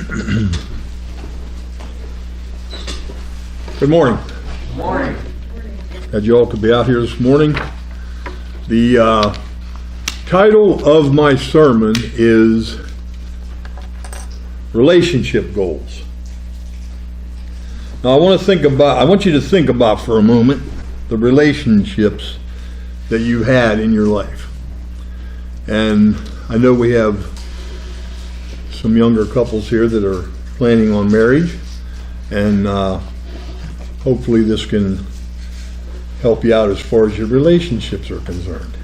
Good morning. Good morning. Glad you all could be out here this morning. The title of my sermon is Relationship Goals. Now I want you to think about for a moment the relationships that you had in your life. And I know we have some younger couples here that are planning on marriage, and hopefully this can help you out as far as your relationships are concerned.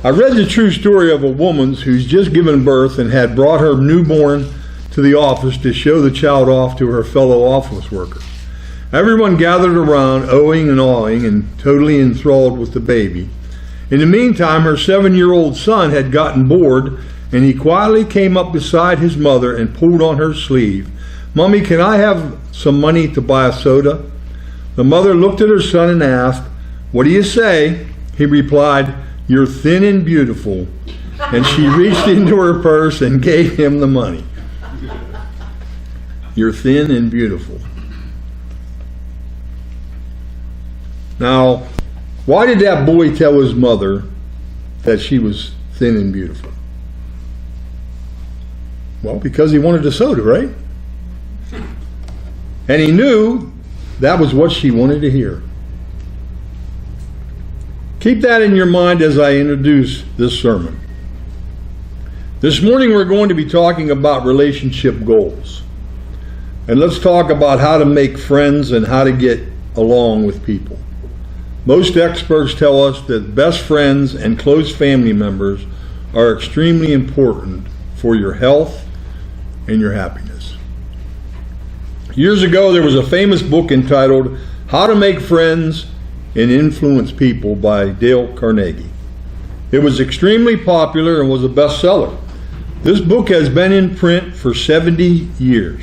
I read the true story of a woman who's just given birth and had brought her newborn to the office to show the child off to her fellow office workers. Everyone gathered around, ohing and awing and totally enthralled with the baby. In the meantime, her 7-year-old son had gotten bored, and he quietly came up beside his mother and pulled on her sleeve. "Mommy, can I have some money to buy a soda?" The mother looked at her son and asked, "What do you say?" He replied, "You're thin and beautiful." And she reached into her purse and gave him the money. You're thin and beautiful. Now, why did that boy tell his mother that she was thin and beautiful? Well, because he wanted a soda, right? And he knew that was what she wanted to hear. Keep that in your mind as I introduce this sermon. This morning we're going to be talking about relationship goals. And let's talk about how to make friends and how to get along with people. Most experts tell us that best friends and close family members are extremely important for your health and your happiness. Years ago, there was a famous book entitled How to Make Friends and Influence People by Dale Carnegie. It was extremely popular and was a bestseller. This book has been in print for 70 years.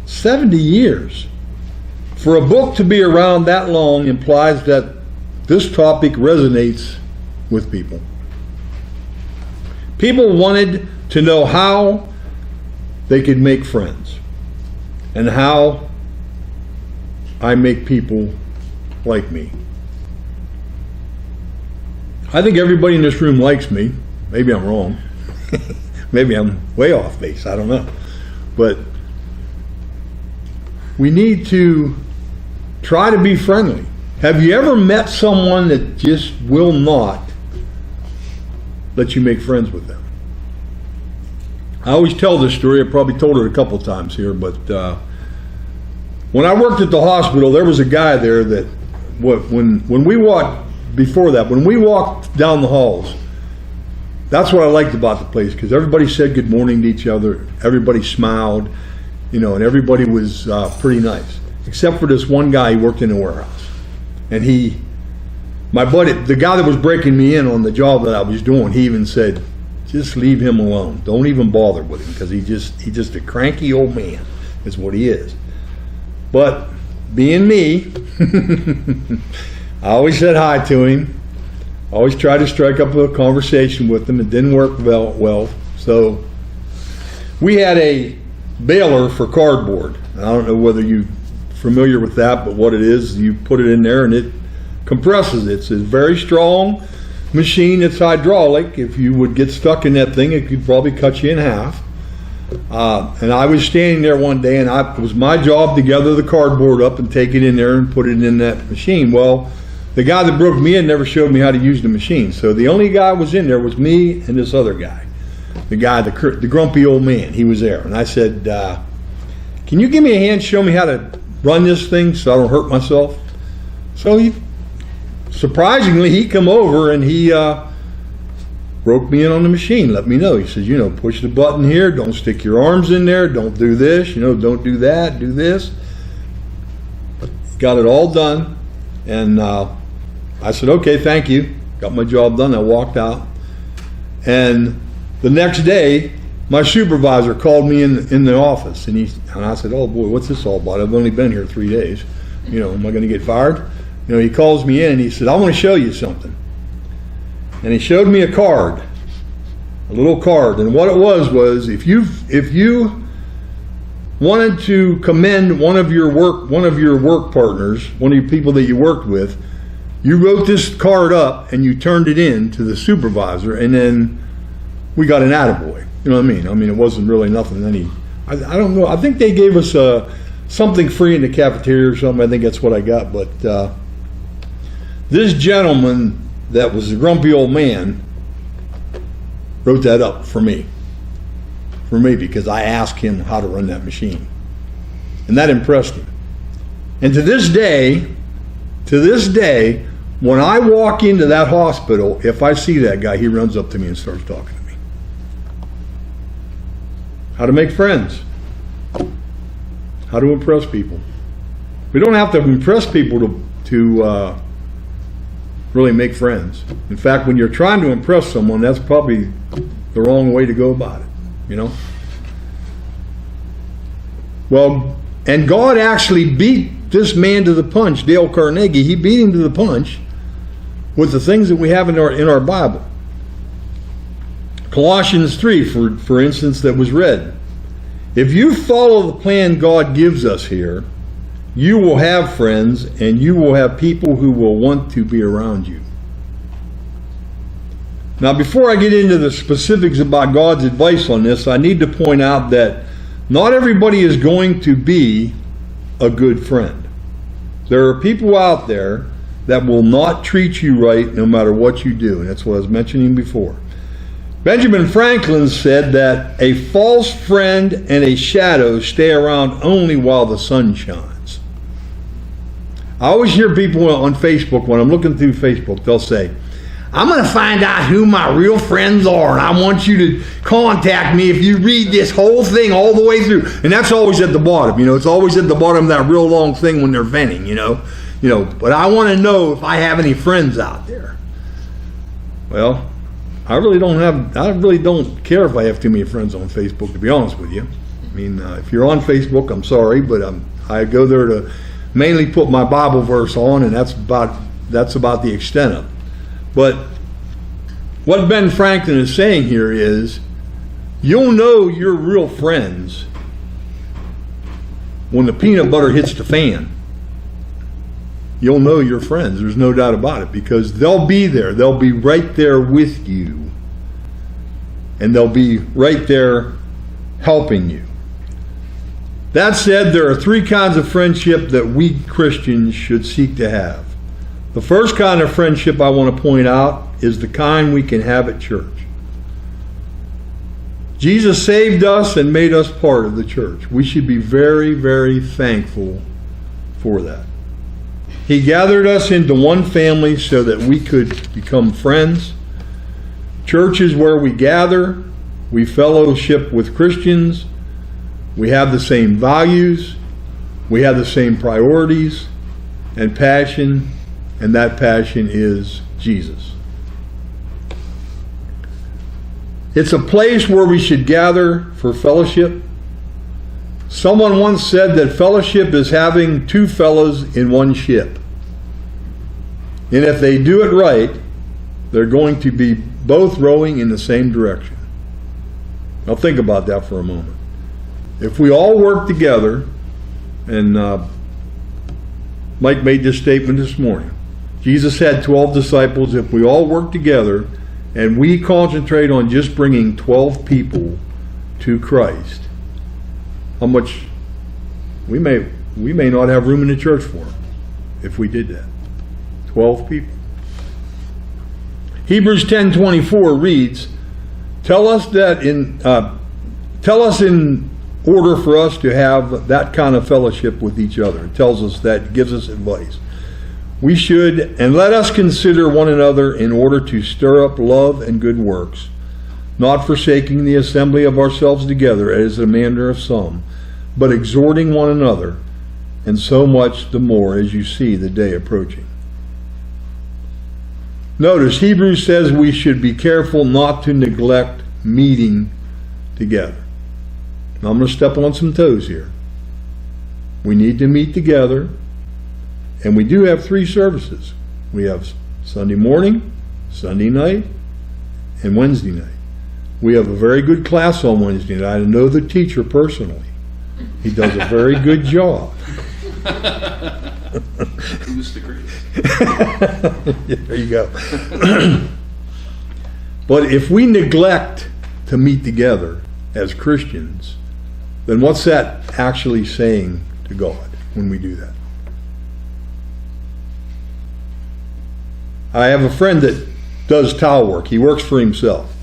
70 years. For a book to be around that long implies that this topic resonates with people. People wanted to know how they could make friends and how I make people like me. I think everybody in this room likes me. Maybe I'm wrong. Maybe I'm way off base. I don't know. But we need to try to be friendly. Have you ever met someone that just will not let you make friends with them? I always tell this story. I probably told it a couple times here, but when I worked at the hospital, there was a guy there that when we walked down the halls, that's what I liked about the place, because everybody said good morning to each other, everybody smiled, and everybody was pretty nice. Except for this one guy, he worked in a warehouse. And my buddy, the guy that was breaking me in on the job that I was doing, he even said, just leave him alone. Don't even bother with him, because he's just a cranky old man, is what he is. But being me, I always said hi to him. I always tried to strike up a conversation with him. It didn't work well. So we had a baler for cardboard. I don't know whether you're familiar with that, but what it is, you put it in there and it compresses. It's a very strong machine. It's hydraulic. If you would get stuck in that thing, it could probably cut you in half. And I was standing there one day, and it was my job to gather the cardboard up and take it in there and put it in that machine. Well, the guy that broke me in never showed me how to use the machine. So the only guy was in there was me and this other guy. The guy, the grumpy old man, he was there. And I said, can you give me a hand, show me how to run this thing so I don't hurt myself? So surprisingly, he come over and he broke me in on the machine, let me know. He says, push the button here, don't stick your arms in there, don't do this, don't do that, do this. Got it all done. And I said, okay, thank you. Got my job done. I walked out. And the next day, my supervisor called me in the office, and I said, oh boy, what's this all about? I've only been here 3 days. Am I going to get fired? He calls me in and he said, I want to show you something. And he showed me a card, a little card. And what it was if you wanted to commend one of your work partners, one of your people that you worked with, you wrote this card up and you turned it in to the supervisor, and then we got an attaboy. You know what I mean? I mean, it wasn't really nothing I don't know. I think they gave us something free in the cafeteria or something. I think that's what I got. But this gentleman that was a grumpy old man wrote that up for me because I asked him how to run that machine. And that impressed him. And to this day, when I walk into that hospital, if I see that guy, he runs up to me and starts talking to me. How to make friends. How to impress people. We don't have to impress people to really make friends. In fact, when you're trying to impress someone, that's probably the wrong way to go about it, you know? Well, and God actually beat this man to the punch, Dale Carnegie. He beat him to the punch with the things that we have in our Bible. Colossians 3, for instance, that was read. If you follow the plan God gives us here, you will have friends and you will have people who will want to be around you. Now, before I get into the specifics about God's advice on this, I need to point out that not everybody is going to be a good friend. There are people out there that will not treat you right no matter what you do, and that's what I was mentioning before. Benjamin Franklin said that a false friend and a shadow stay around only while the sun shines. I always hear people on Facebook, when I'm looking through Facebook, they'll say, I'm going to find out who my real friends are, and I want you to contact me if you read this whole thing all the way through. And that's always at the bottom, you know. It's always at the bottom of that real long thing when they're venting, you know. But I want to know if I have any friends out there. Well, I really don't care if I have too many friends on Facebook, to be honest with you. I mean, if you're on Facebook, I'm sorry, but I go there to mainly put my Bible verse on, and that's about the extent of it. But what Ben Franklin is saying here is, you'll know your real friends when the peanut butter hits the fan. You'll know your friends. There's no doubt about it, because they'll be there. They'll be right there with you. And they'll be right there helping you. That said, there are three kinds of friendship that we Christians should seek to have. The first kind of friendship I want to point out is the kind we can have at church. Jesus saved us and made us part of the church. We should be very, very thankful for that. He gathered us into one family so that we could become friends. Church is where we gather, we fellowship with Christians, we have the same values, we have the same priorities and passion, and that passion is Jesus. It's a place where we should gather for fellowship. Someone once said that fellowship is having two fellows in one ship. And if they do it right, they're going to be both rowing in the same direction. Now think about that for a moment. If we all work together, and Mike made this statement this morning, Jesus had 12 disciples. If we all work together and we concentrate on just bringing 12 people to Christ, how much we may not have room in the church for them if we did that. 12 people. Hebrews 10:24 reads, tell us in order for us to have that kind of fellowship with each other. It tells us that, gives us advice. We should, and let us consider one another in order to stir up love and good works, not forsaking the assembly of ourselves together as the manner of some, but exhorting one another, and so much the more as you see the day approaching. Notice, Hebrews says we should be careful not to neglect meeting together. Now I'm going to step on some toes here. We need to meet together, and we do have 3 services. We have Sunday morning, Sunday night, and Wednesday night. We have a very good class on Wednesday night. I know the teacher personally. He does a very good job. He was the greatest. There you go. But if we neglect to meet together as Christians, then what's that actually saying to God when we do that? I have a friend that does towel work. He works for himself.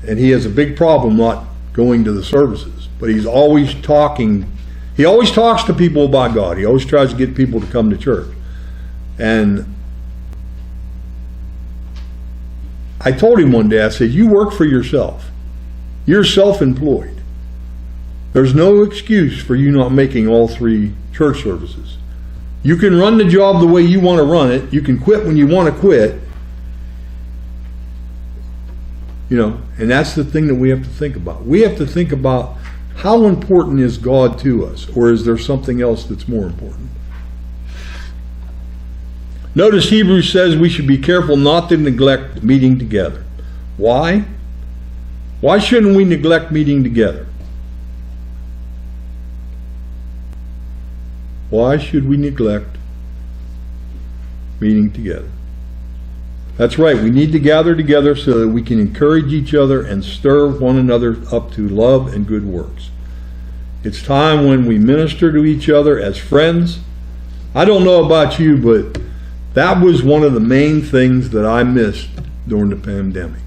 And he has a big problem not going to the services. But he's always talking. He always talks to people about God. He always tries to get people to come to church. And I told him one day, I said, you work for yourself. You're self-employed. There's no excuse for you not making all 3 church services. You can run the job the way you want to run it. You can quit when you want to quit. You know, and that's the thing that we have to think about. We have to think about, how important is God to us? Or is there something else that's more important? Notice Hebrews says we should be careful not to neglect meeting together. Why? Why shouldn't we neglect meeting together? Why should we neglect meeting together? That's right, we need to gather together so that we can encourage each other and stir one another up to love and good works. It's time when we minister to each other as friends. I don't know about you, but that was one of the main things that I missed during the pandemic.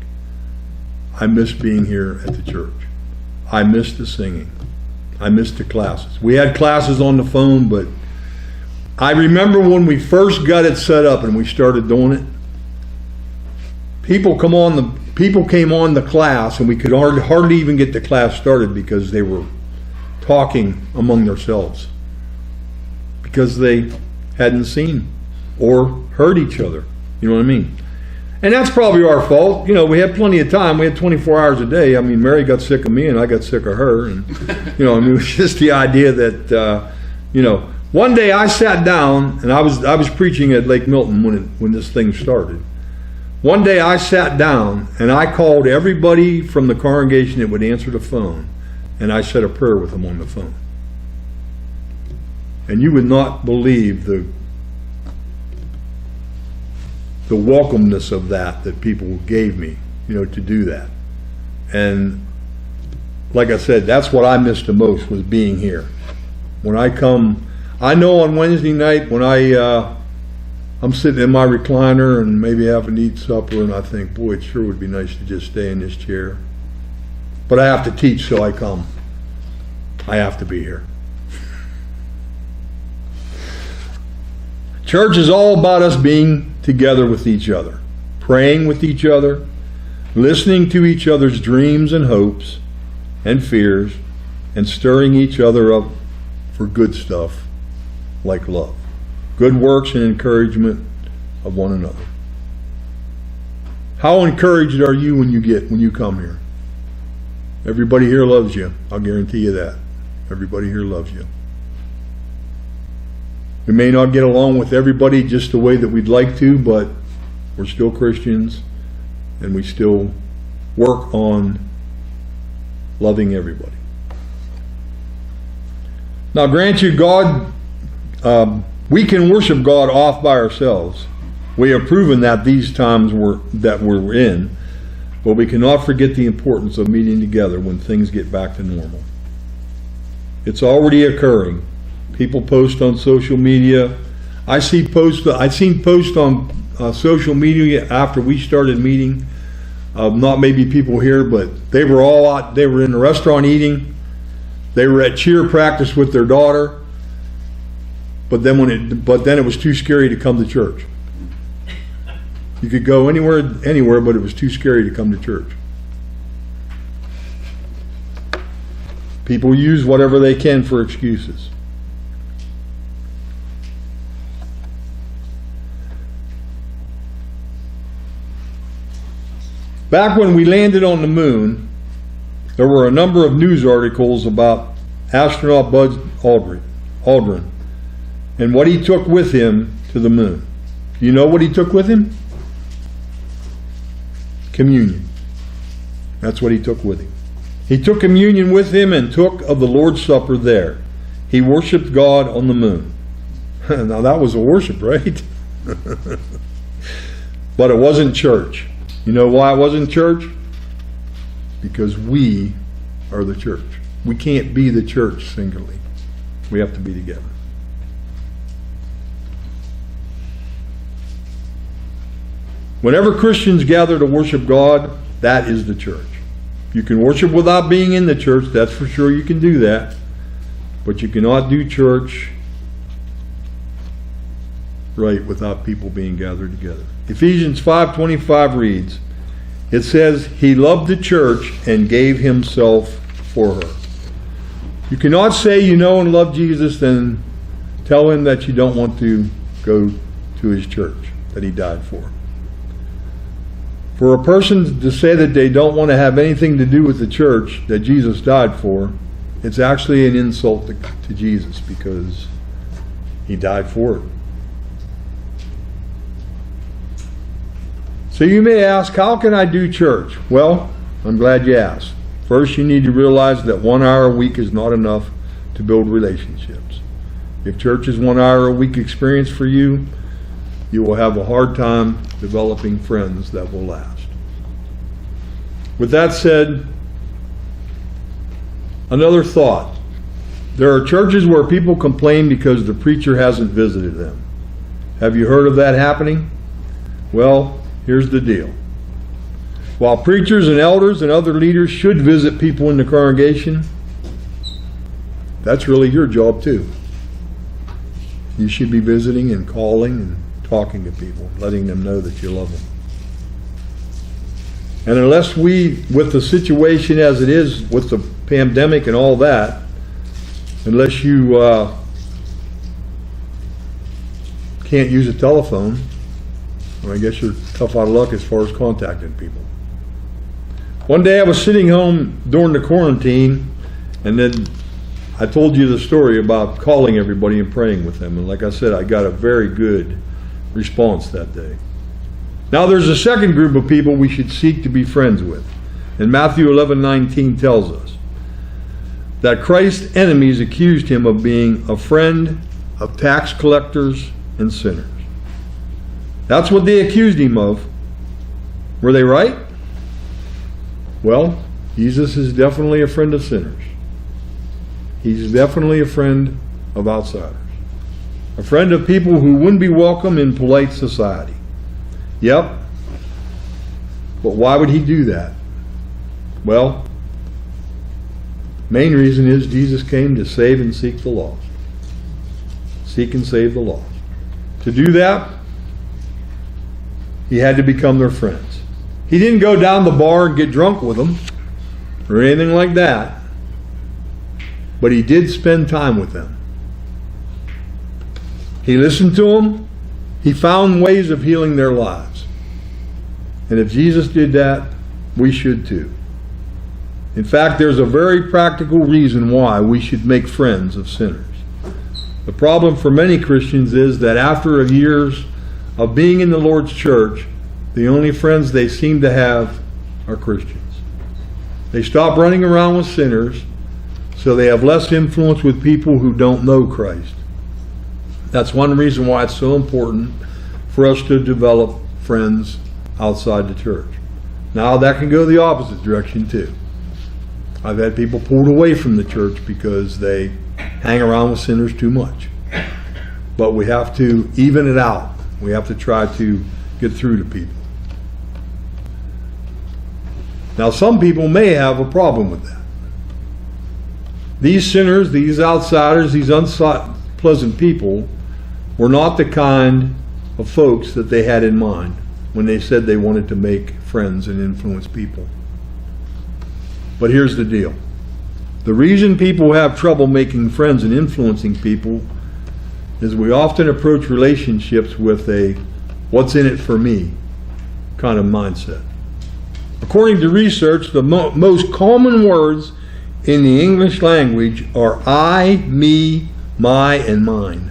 I missed being here at the church. I missed the singing. I missed the classes. We had classes on the phone, but I remember when we first got it set up and we started doing it, people came on the class and we could hardly even get the class started because they were talking among themselves because they hadn't seen or heard each other. You know what I mean? And that's probably our fault. You know, we had plenty of time. We had 24 hours a day. I mean, Mary got sick of me and I got sick of her. And, you know, I mean, it was just the idea that, you know, one day I sat down and I was preaching at Lake Milton when this thing started. One day I sat down and I called everybody from the congregation that would answer the phone, and I said a prayer with them on the phone. And you would not believe the welcomeness of that people gave me, you know, to do that. And like I said, that's what I missed the most, was being here. When I come, I know on Wednesday night when I'm sitting in my recliner and maybe having to eat supper, and I think, boy, it sure would be nice to just stay in this chair. But I have to teach, so I come. I have to be here. Church is all about us being together with each other, praying with each other, listening to each other's dreams and hopes and fears, and stirring each other up for good stuff like love, good works, and encouragement of one another. How encouraged are you when you come here? Everybody here loves you. I'll guarantee you that. Everybody here loves you. We may not get along with everybody just the way that we'd like to, but we're still Christians, and we still work on loving everybody. Now, grant you, God, we can worship God off by ourselves. We have proven that these times that we're in, but we cannot forget the importance of meeting together when things get back to normal. It's already occurring. People post on social media. I've seen posts on social media after we started meeting. Not maybe people here, but they were all out. They were in the restaurant eating. They were at cheer practice with their daughter. But then it was too scary to come to church. You could go anywhere, but it was too scary to come to church. People use whatever they can for excuses. Back when we landed on the moon, there were a number of news articles about astronaut Buzz Aldrin and what he took with him to the moon. Do you know what he took with him? Communion. That's what he took with him. He took communion with him and took of the Lord's Supper there. He worshiped God on the moon. Now that was a worship, right? But it wasn't church. You know why it wasn't church? Because we are the church. We can't be the church singly. We have to be together. Whenever Christians gather to worship God, that is the church. You can worship without being in the church, that's for sure, you can do that. But you cannot do church right without people being gathered together. Ephesians 5:25 reads, it says, He loved the church and gave Himself for her. You cannot say you know and love Jesus, then tell Him that you don't want to go to His church that He died for. For a person to say that they don't want to have anything to do with the church that Jesus died for, it's actually an insult to Jesus, because He died for it. So you may ask, how can I do church? Well, I'm glad you asked. First, you need to realize that 1 hour a week is not enough to build relationships. If church is 1 hour a week experience for you, you will have a hard time developing friends that will last. With that said, another thought. There are churches where people complain because the preacher hasn't visited them. Have you heard of that happening? Well, here's the deal. While preachers and elders and other leaders should visit people in the congregation, that's really your job too. You should be visiting and calling and talking to people, letting them know that you love them. And unless we, with the situation as it is with the pandemic and all that, unless you can't use a telephone, well, I guess you're tough out of luck as far as contacting people. One day I was sitting home during the quarantine, and then I told you the story about calling everybody and praying with them. And like I said, I got a very good response that day. Now there's a second group of people we should seek to be friends with. And Matthew 11:19 tells us that Christ's enemies accused him of being a friend of tax collectors and sinners. That's what they accused him of. Were they right? Well, Jesus is definitely a friend of sinners. He's definitely a friend of outsiders. A friend of people who wouldn't be welcome in polite society. Yep. But why would he do that? Well, main reason is Jesus came to save and seek the lost. Seek and save the lost. To do that, he had to become their friends. He didn't go down the bar and get drunk with them or anything like that. But he did spend time with them. He listened to them. He found ways of healing their lives. And if Jesus did that, we should too. In fact, there's a very practical reason why we should make friends of sinners. The problem for many Christians is that after years of being in the Lord's church, the only friends they seem to have are Christians. They stop running around with sinners, so they have less influence with people who don't know Christ. That's one reason why it's so important for us to develop friends outside the church. Now that can go the opposite direction too. I've had people pulled away from the church because they hang around with sinners too much. But we have to even it out. We have to try to get through to people. Now some people may have a problem with that. These sinners, these outsiders, these unpleasant people were not the kind of folks that they had in mind when they said they wanted to make friends and influence people. But here's the deal. The reason people have trouble making friends and influencing people is we often approach relationships with a what's in it for me kind of mindset. According to research, the most common words in the English language are I, me, my, and mine.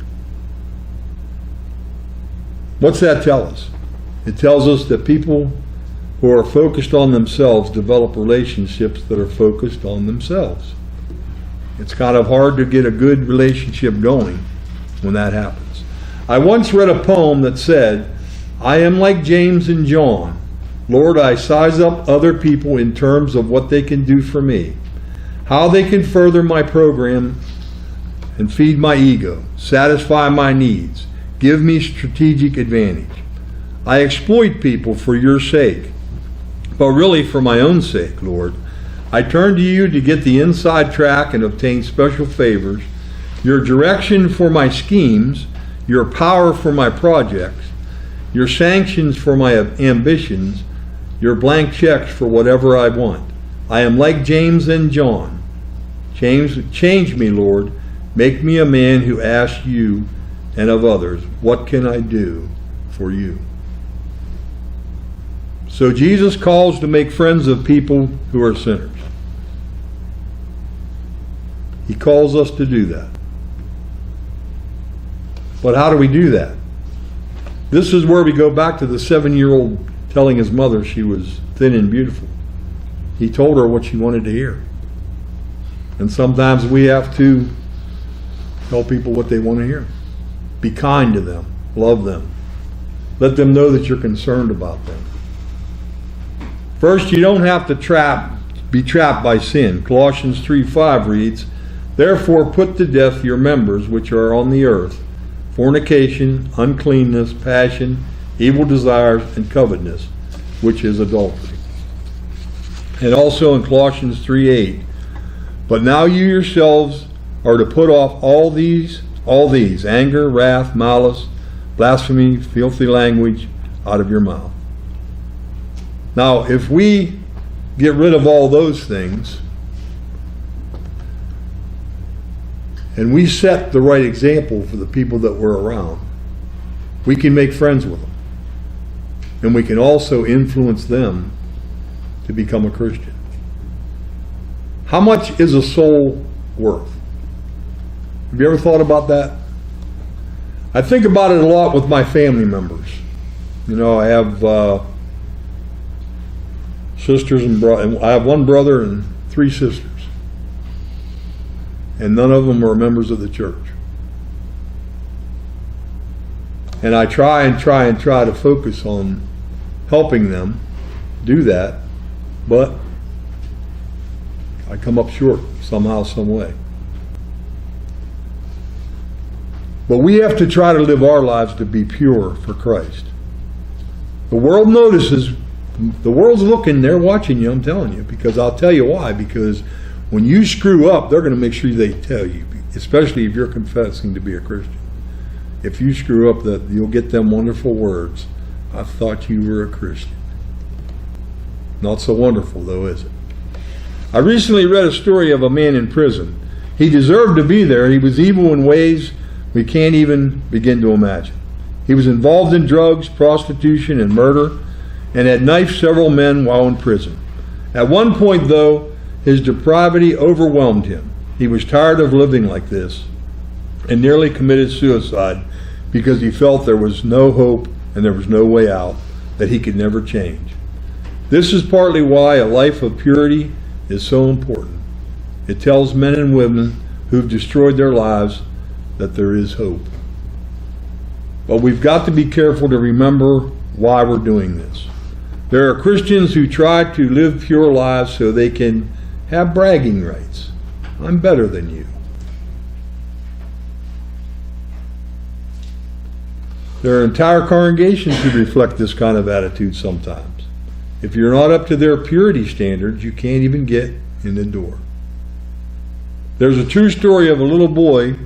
What's that tell us? It tells us that people who are focused on themselves develop relationships that are focused on themselves. It's kind of hard to get a good relationship going when that happens. I once read a poem that said, I am like James and John. Lord, I size up other people in terms of what they can do for me, how they can further my program and feed my ego, satisfy my needs, give me strategic advantage. I exploit people for your sake, but really for my own sake, Lord. I turn to you to get the inside track and obtain special favors, your direction for my schemes, your power for my projects, your sanctions for my ambitions, your blank checks for whatever I want. I am like James and John. Change me, Lord. Make me a man who asks you and of others, what can I do for you? So Jesus calls to make friends of people who are sinners. He calls us to do that. But how do we do that? This is where we go back to the 7-year-old telling his mother she was thin and beautiful. He told her what she wanted to hear. And sometimes we have to tell people what they want to hear. Be kind to them. Love them. Let them know that you're concerned about them. First, you don't have to be trapped by sin. Colossians 3:5 reads, Therefore put to death your members which are on the earth, fornication, uncleanness, passion, evil desires, and covetousness, which is adultery. And also in Colossians 3:8, But now you yourselves are to put off all these, anger, wrath, malice, blasphemy, filthy language out of your mouth. Now, if we get rid of all those things, and we set the right example for the people that we're around, we can make friends with them. And we can also influence them to become a Christian. How much is a soul worth? Have you ever thought about that? I think about it a lot with my family members. You know, I have sisters and I have one brother and 3 sisters. And none of them are members of the church. And I try to focus on helping them do that, but I come up short somehow, some way. But we have to try to live our lives to be pure for Christ. The world notices, the world's looking, they're watching you, I'm telling you, because I'll tell you why, because when you screw up, they're going to make sure they tell you, especially if you're confessing to be a Christian. If you screw up, that you'll get them wonderful words. I thought you were a Christian. Not so wonderful, though, is it? I recently read a story of a man in prison. He deserved to be there. He was evil in ways we can't even begin to imagine. He was involved in drugs, prostitution, and murder, and had knifed several men while in prison. At one point, though, his depravity overwhelmed him. He was tired of living like this and nearly committed suicide because he felt there was no hope and there was no way out, that he could never change. This is partly why a life of purity is so important. It tells men and women who've destroyed their lives that there is hope. But we've got to be careful to remember why we're doing this. There are Christians who try to live pure lives so they can have bragging rights. I'm better than you. There are entire congregations who reflect this kind of attitude sometimes. If you're not up to their purity standards, you can't even get in the door. There's a true story of a little boy,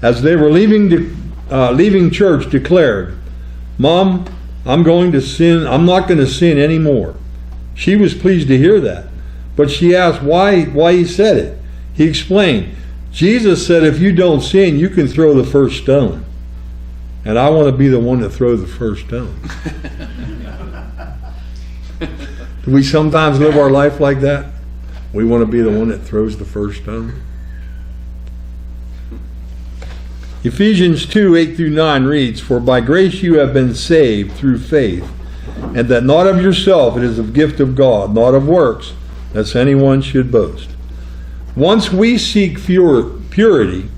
as they were leaving church, declared, "Mom, I'm going to sin. I'm not going to sin anymore." She was pleased to hear that, but she asked why he said it. He explained, "Jesus said if you don't sin, you can throw the first stone. And I want to be the one to throw the first stone." Do we sometimes live our life like that? We want to be the one that throws the first stone. Ephesians 2:8-9 reads, "For by grace you have been saved through faith, and that not of yourself, it is a gift of God, not of works, lest anyone should boast. Once we seek purity,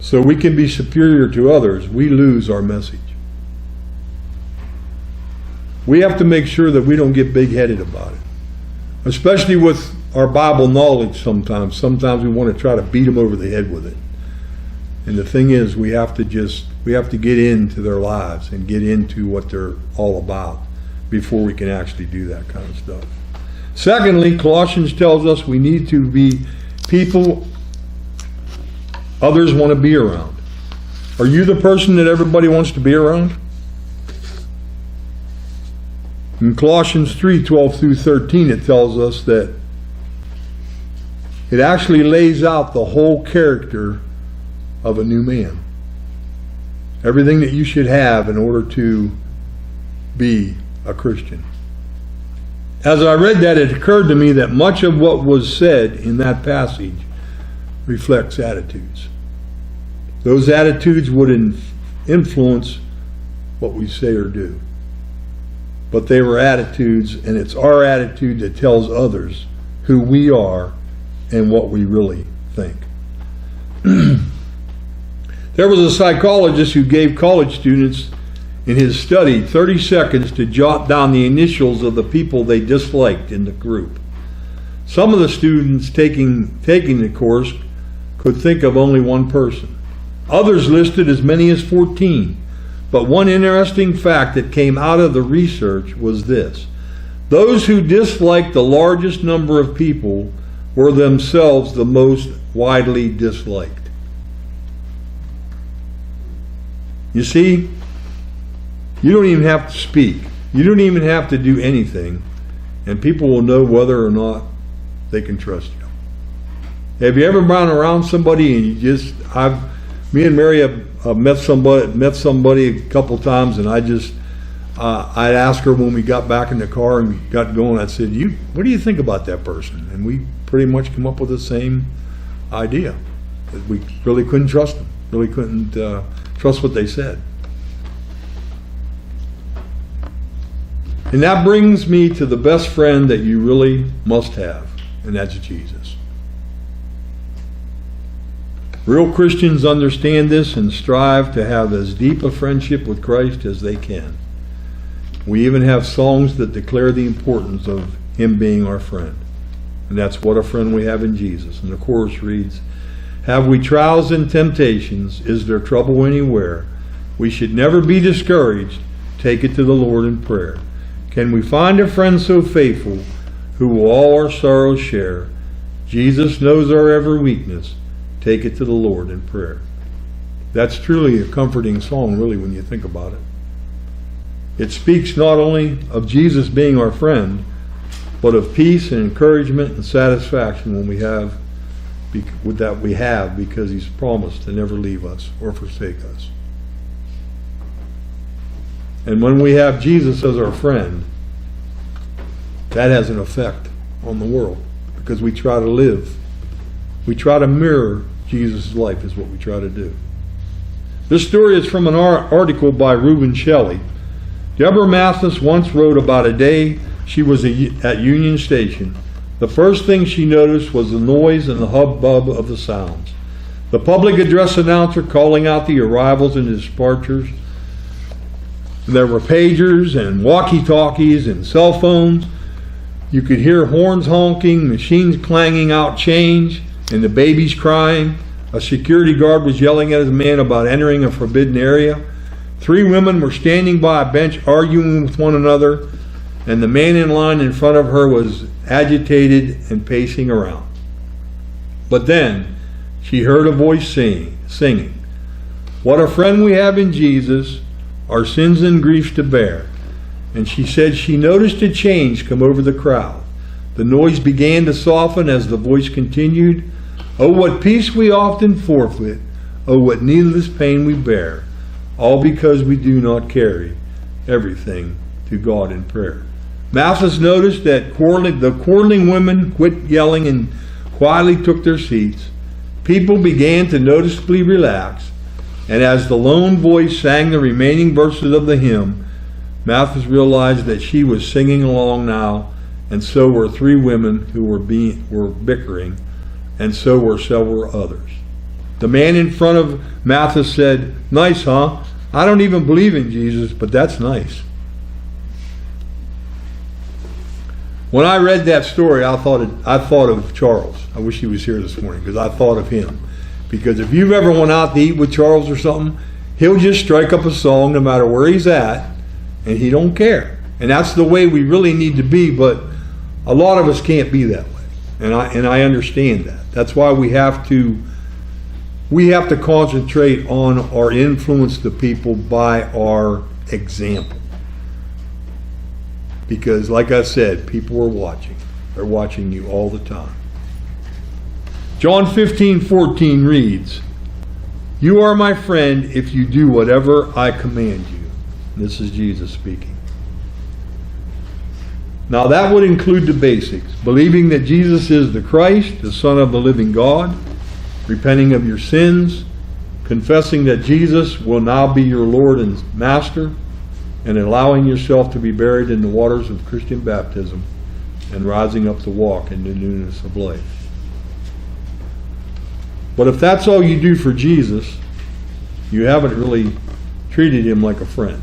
so we can be superior to others, we lose our message. We have to make sure that we don't get big-headed about it, especially with our Bible knowledge sometimes. Sometimes we want to try to beat them over the head with it. And the thing is, we have to get into their lives and get into what they're all about before we can actually do that kind of stuff. Secondly, Colossians tells us we need to be people others want to be around. Are you the person that everybody wants to be around? In Colossians 3:12 through 13, it tells us that it actually lays out the whole character of a new man. Everything that you should have in order to be a Christian. As I read that, it occurred to me that much of what was said in that passage reflects attitudes. Those attitudes would influence what we say or do. But they were attitudes, and it's our attitude that tells others who we are and what we really think. There was a psychologist who gave college students in his study 30 seconds to jot down the initials of the people they disliked in the group. Some of the students taking the course could think of only one person. Others listed as many as 14. But one interesting fact that came out of the research was this: those who disliked the largest number of people were themselves the most widely disliked. You see, you don't even have to speak. You don't even have to do anything, and people will know whether or not they can trust you. Have you ever been around somebody and me and Mary have met somebody a couple times, and I'd ask her when we got back in the car and got going, I said, what do you think about that person? And we pretty much come up with the same idea, that we really couldn't trust them, really couldn't trust what they said. And that brings me to the best friend that you really must have, and that's Jesus. Real Christians understand this and strive to have as deep a friendship with Christ as they can. We even have songs that declare the importance of Him being our friend. And that's what a friend we have in Jesus. And the chorus reads, "Have we trials and temptations? Is there trouble anywhere? We should never be discouraged. Take it to the Lord in prayer. Can we find a friend so faithful who will all our sorrows share? Jesus knows our every weakness. Take it to the Lord in prayer." That's truly a comforting song, really, when you think about it. It speaks not only of Jesus being our friend, but of peace and encouragement and satisfaction when we have because He's promised to never leave us or forsake us. And when we have Jesus as our friend, that has an effect on the world, because we try to mirror Jesus' life is what we try to do. This story is from an article by Reuben Shelley. Deborah Mathis once wrote about a day she was at Union Station. The first thing she noticed was the noise and the hubbub of the sounds. The public address announcer calling out the arrivals and departures. There were pagers and walkie-talkies and cell phones. You could hear horns honking, machines clanging out change, and the babies crying. A security guard was yelling at his man about entering a forbidden area. 3 women were standing by a bench arguing with one another, and the man in line in front of her was agitated and pacing around. But then she heard a voice singing, "What a friend we have in Jesus, our sins and griefs to bear." And she said she noticed a change come over the crowd. The noise began to soften as the voice continued, "Oh, what peace we often forfeit. Oh, what needless pain we bear. All because we do not carry everything to God in prayer." Mathis noticed that the quarreling women quit yelling and quietly took their seats. People began to noticeably relax, And as the lone voice sang the remaining verses of the hymn, Mathis realized that she was singing along now, and so were three women who were bickering, and so were several others. The man in front of Mathis said, "Nice, huh? I don't even believe in Jesus, but that's nice." When I read that story, I thought of Charles. I wish he was here this morning, because I thought of him. Because if you've ever went out to eat with Charles or something, he'll just strike up a song no matter where he's at, and he don't care. And that's the way we really need to be, but a lot of us can't be that way. And I understand that. That's why we have to concentrate on our influence to people by our example. Because like I said, people are watching. They're watching you all the time. John 15:14 reads, "You are my friend if you do whatever I command you." This is Jesus speaking. Now that would include the basics: believing that Jesus is the Christ, the Son of the living God, repenting of your sins, confessing that Jesus will now be your Lord and Master, and allowing yourself to be buried in the waters of Christian baptism and rising up to walk in the newness of life. But if that's all you do for Jesus, you haven't really treated him like a friend.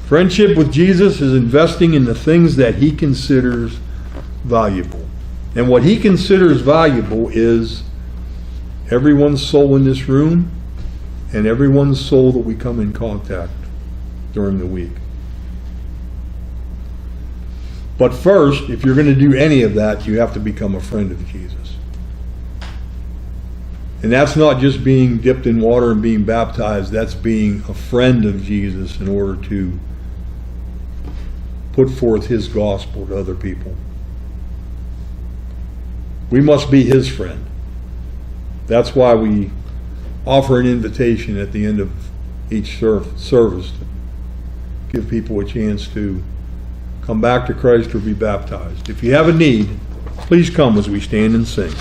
Friendship with Jesus is investing in the things that he considers valuable. And what he considers valuable is everyone's soul in this room and everyone's soul that we come in contact during the week. But first, if you're going to do any of that, you have to become a friend of Jesus. And that's not just being dipped in water and being baptized, that's being a friend of Jesus in order to put forth his gospel to other people. We must be his friend. That's why we offer an invitation at the end of each service to give people a chance to come back to Christ or be baptized. If you have a need, please come as we stand and sing.